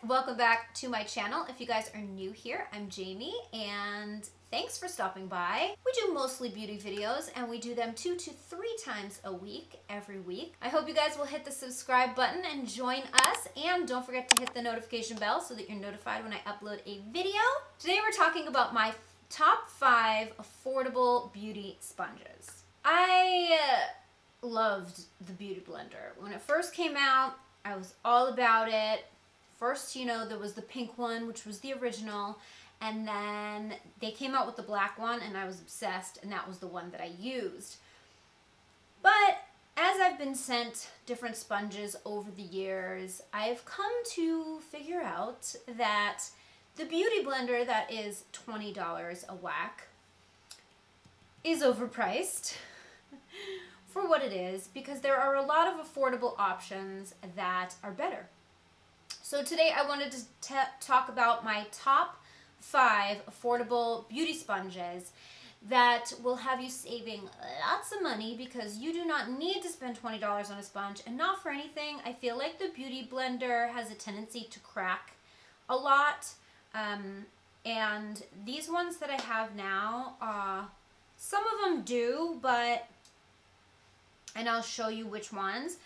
welcome back to my channel. If you guys are new here, I'm Jamie and thanks for stopping by. We do mostly beauty videos and we do them 2 to 3 times a week, every week. I hope you guys will hit the subscribe button and join us, and don't forget to hit the notification bell so that you're notified when I upload a video. Today we're talking about my top 5 affordable beauty sponges. I loved the Beauty Blender. When it first came out, I was all about it. First, you know, there was the pink one, which was the original, and then they came out with the black one, and I was obsessed, and that was the one that I used. But as I've been sent different sponges over the years, I've come to figure out that the Beauty Blender that is $20 a whack is overpriced for what it is, because there are a lot of affordable options that are better. So today I wanted to talk about my top 5 affordable beauty sponges that will have you saving lots of money, because you do not need to spend $20 on a sponge. And not for anything, I feel like the Beauty Blender has a tendency to crack a lot. And these ones that I have now, some of them do, but, and I'll show you which ones,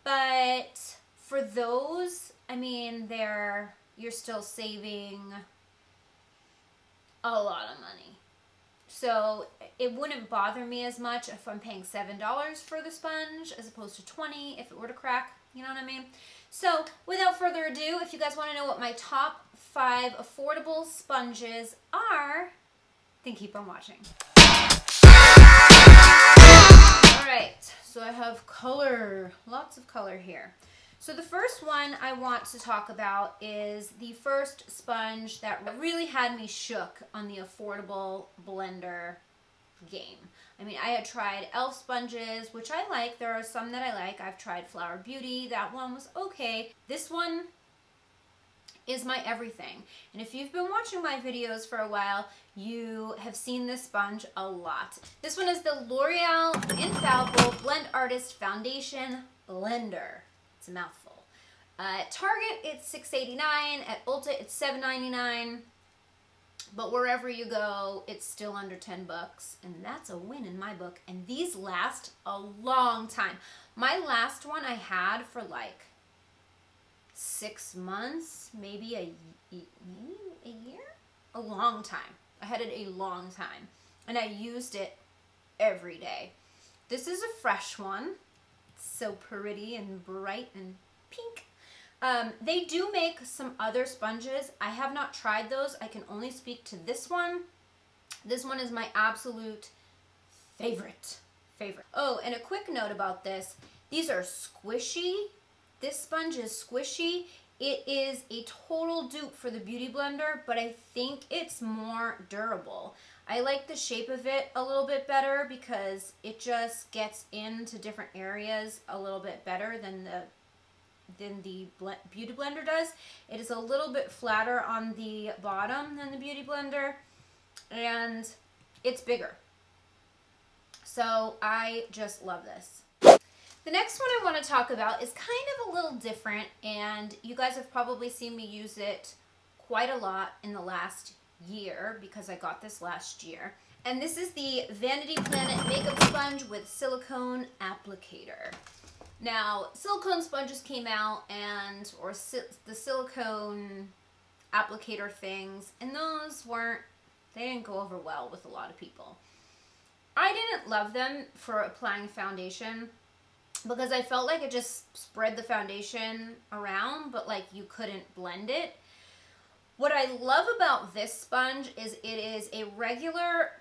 but for those, I mean, you're still saving a lot of money. So it wouldn't bother me as much if I'm paying $7 for the sponge as opposed to $20 if it were to crack, you know what I mean? So without further ado, if you guys want to know what my top 5 affordable sponges are, then keep on watching. Alright, so I have color, lots of color here. So the first one I want to talk about is the first sponge that really had me shook on the affordable blender game. I mean, I had tried e.l.f. sponges, which I like. There are some that I like. I've tried Flower Beauty. That one was okay. This one is my everything. And if you've been watching my videos for a while, you have seen this sponge a lot. This one is the L'Oreal Infallible Blend Artist Foundation Blender. It's a mouthful. At Target, it's $6.89. At Ulta, it's $7.99. But wherever you go, it's still under 10 bucks. And that's a win in my book. And these last a long time. My last one I had for like 6 months, maybe a year? A long time. I had it a long time. And I used it every day. This is a fresh one. So pretty and bright and pink. They do make some other sponges. I have not tried those. I can only speak to this one. This one is my absolute favorite. Oh, and a quick note about this. These are squishy. This sponge is squishy. It is a total dupe for the Beauty Blender, but I think it's more durable. I like the shape of it a little bit better because it just gets into different areas a little bit better than the Beauty Blender does. It is a little bit flatter on the bottom than the Beauty Blender, and it's bigger. So I just love this. The next one I want to talk about is kind of a little different, and you guys have probably seen me use it quite a lot in the last year because I got this last year. And this is the Vanity Planet Makeup Sponge with Silicone Applicator. Now, silicone sponges came out, or the silicone applicator things, and those they didn't go over well with a lot of people. I didn't love them for applying foundation because I felt like it just spread the foundation around, but like you couldn't blend it. What I love about this sponge is it is a regular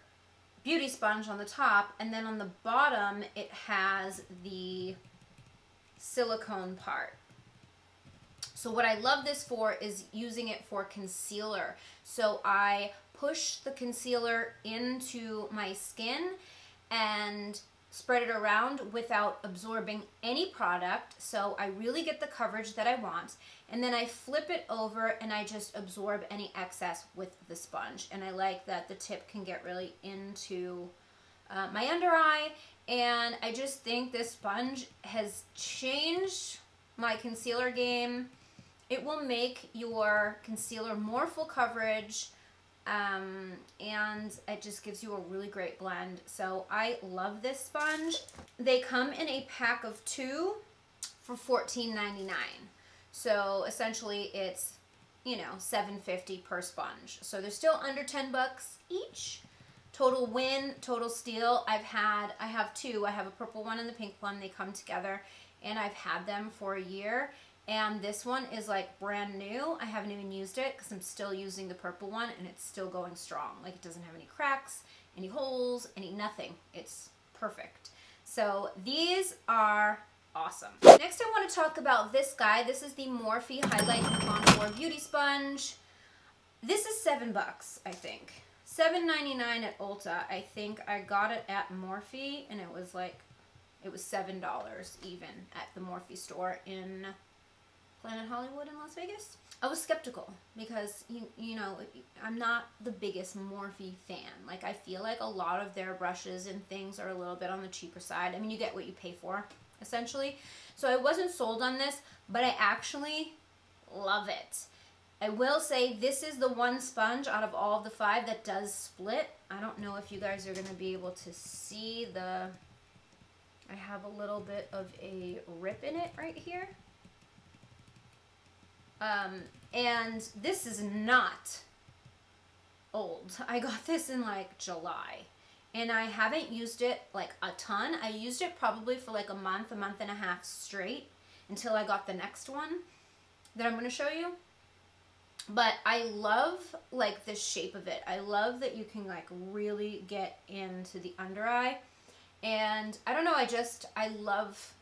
beauty sponge on the top, and then on the bottom it has the silicone part. So what I love this for is using it for concealer. So I push the concealer into my skin and spread it around without absorbing any product, so I really get the coverage that I want. And then I flip it over and I just absorb any excess with the sponge. And I like that the tip can get really into my under eye, and I just think this sponge has changed my concealer game It will make your concealer more full coverage, and it just gives you a really great blend. So I love this sponge. They come in a pack of 2 for $14.99. So essentially it's, you know, $7.50 per sponge. So they're still under 10 bucks each. Total win, total steal. I have 2. I have a purple one and the pink one. They come together, and I've had them for a year. And this one is like brand new. I haven't even used it because I'm still using the purple one, and it's still going strong. Like, it doesn't have any cracks, any holes, nothing. It's perfect. So these are awesome. Next, I want to talk about this guy. This is the Morphe Highlight and Contour Beauty Sponge. This is 7 bucks, I think. $7.99 at Ulta. I think I got it at Morphe, and it was $7 even at the Morphe store in Planet Hollywood in Las Vegas. I was skeptical because, you know, I'm not the biggest Morphe fan. Like, I feel like a lot of their brushes and things are a little bit on the cheaper side. I mean, you get what you pay for, essentially. So I wasn't sold on this, but I actually love it. I will say this is the one sponge out of all of the 5 that does split. I don't know if you guys are going to be able to see I have a little bit of a rip in it right here. And this is not old. I got this in like July, and I haven't used it like a ton. I used it probably for like a month and a half straight until I got the next one that I'm going to show you. But I love like the shape of it. I love that you can like really get into the under eye. And I don't know, I love,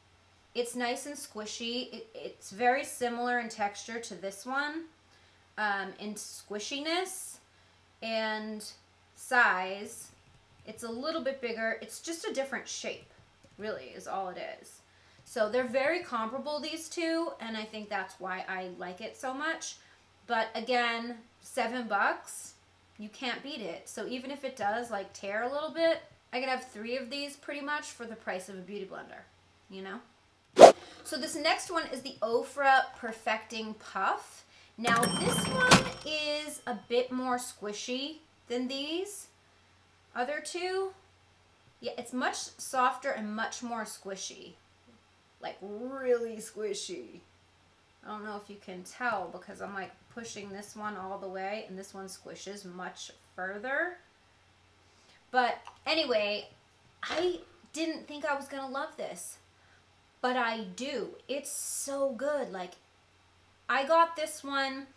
it's nice and squishy. It's very similar in texture to this one, in squishiness and size. It's a little bit bigger. It's just a different shape, really, is all it is. So they're very comparable, these two, and I think that's why I like it so much. But again, 7 bucks, you can't beat it. So even if it does like tear a little bit, I could have 3 of these pretty much for the price of a beauty blender, you know? So this next one is the Ofra Perfecting Puff. Now this one is a bit more squishy than these other 2. Yeah, it's much softer and much more squishy. Like really squishy. I don't know if you can tell because I'm like pushing this one all the way and this one squishes much further. But anyway, I didn't think I was going to love this, but I do. It's so good. Like, I got this one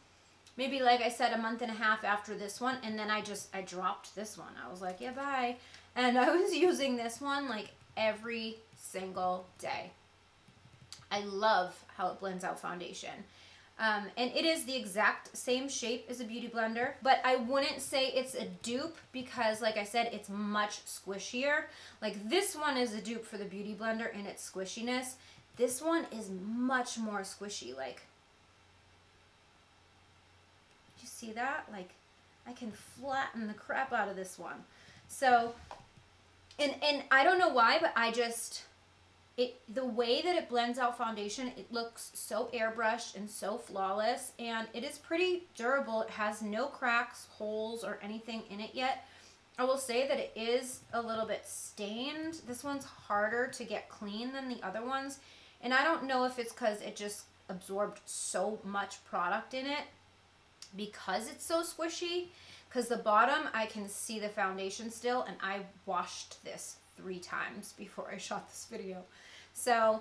maybe, like I said, a month and a half after this one, and then I dropped this one. I was like, yeah, bye. And I was using this one like every single day. I love how it blends out foundation. And it is the exact same shape as a beauty blender, but I wouldn't say it's a dupe because, like I said, it's much squishier. Like this one is a dupe for the beauty blender in its squishiness. This one is much more squishy. Like, you see that? Like, I can flatten the crap out of this one. So, and I don't know why, but I just... the way that it blends out foundation, it looks so airbrushed and so flawless, and it is pretty durable. It has no cracks, holes, or anything in it yet. I will say that it is a little bit stained. This one's harder to get clean than the other ones, and I don't know if it's because it just absorbed so much product in it because it's so squishy, because the bottom, I can see the foundation still, and I washed this 3 times before I shot this video. So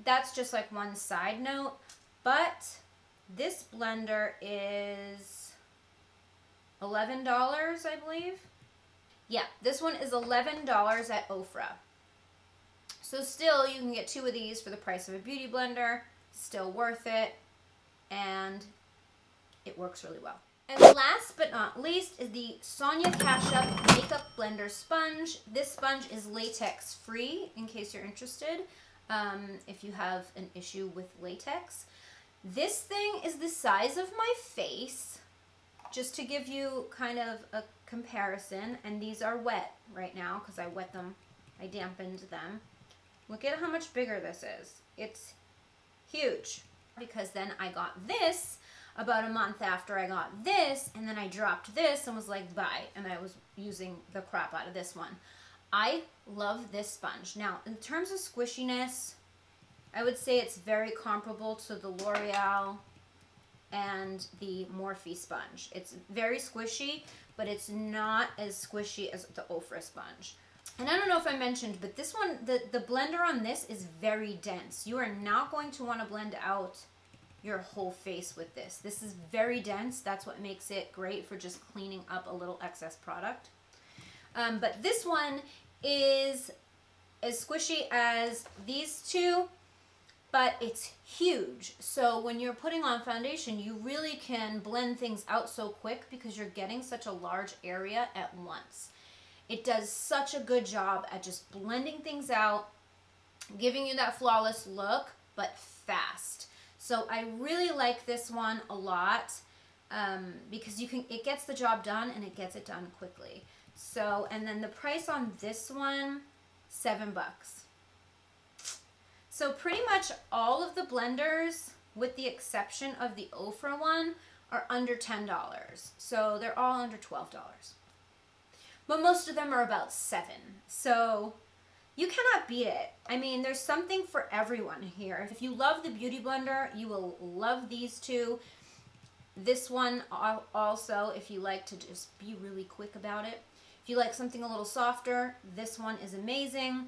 that's just like one side note, but this blender is $11, I believe. Yeah, this one is $11 at Ofra. So still, you can get 2 of these for the price of a beauty blender. Still worth it, and it works really well. And last but not least is the Sonia Kashuk Makeup Blender Sponge. This sponge is latex free, in case you're interested, if you have an issue with latex. This thing is the size of my face, just to give you kind of a comparison. And these are wet right now because I wet them, I dampened them. Look at how much bigger this is. It's huge. because then I got this about a month after I got this, and then I dropped this and was like, bye, and I was using the crap out of this one. I love this sponge. Now, in terms of squishiness, I would say it's very comparable to the L'Oreal and the Morphe sponge. It's very squishy, but it's not as squishy as the Ofra sponge. And I don't know if I mentioned, but this one, the blender on this is very dense. You are not going to want to blend out your whole face with this. This is very dense. That's what makes it great for just cleaning up a little excess product. But this one is as squishy as these two, but it's huge. So when you're putting on foundation, you really can blend things out so quick because you're getting such a large area at once. It does such a good job at just blending things out, giving you that flawless look, but fast. So I really like this one a lot because it gets the job done and it gets it done quickly. So, and then the price on this one, $7. So pretty much all of the blenders, with the exception of the Ofra one, are under $10. So they're all under $12. But most of them are about $7. So you cannot beat it. I mean, there's something for everyone here. If you love the Beauty Blender, you will love these two. This one also, if you like to just be really quick about it. If you like something a little softer, this one is amazing.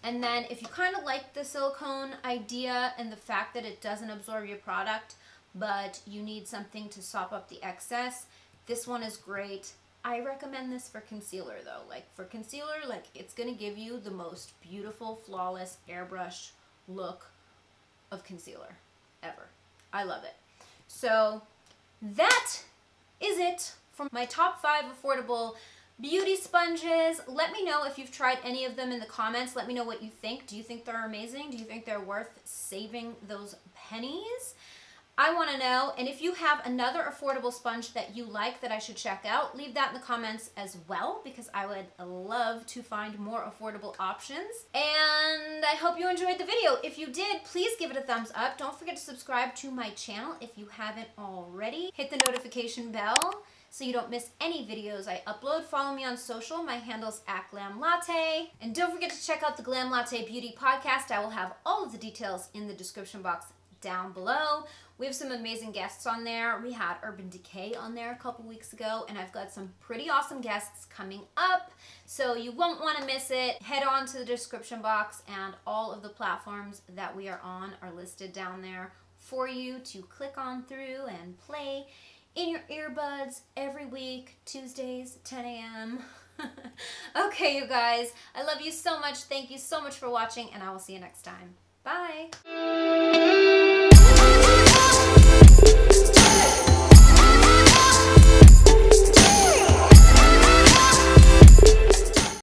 And then if you kind of like the silicone idea and the fact that it doesn't absorb your product, but you need something to sop up the excess, this one is great. I recommend this for concealer though. Like for concealer, like it's gonna give you the most beautiful, flawless, airbrush look of concealer ever. I love it. So that is it for my top 5 affordable beauty sponges. Let me know if you've tried any of them in the comments. Let me know what you think. Do you think they're amazing? Do you think they're worth saving those pennies? I want to know. And if you have another affordable sponge that you like that I should check out, leave that in the comments as well, because I would love to find more affordable options. And I hope you enjoyed the video. If you did, please give it a thumbs up. Don't forget to subscribe to my channel if you haven't already. Hit the notification bell so you don't miss any videos I upload. Follow me on social. My handle's @GlamLatte. And don't forget to check out the Glam Latte Beauty Podcast. I will have all of the details in the description box down below. We have some amazing guests on there. We had Urban Decay on there a couple weeks ago, and I've got some pretty awesome guests coming up, so you won't want to miss it. Head on to the description box, and all of the platforms that we are on are listed down there for you to click on through and play in your earbuds every week, Tuesdays, 10 a.m. Okay, you guys, I love you so much. Thank you so much for watching, and I will see you next time. Bye.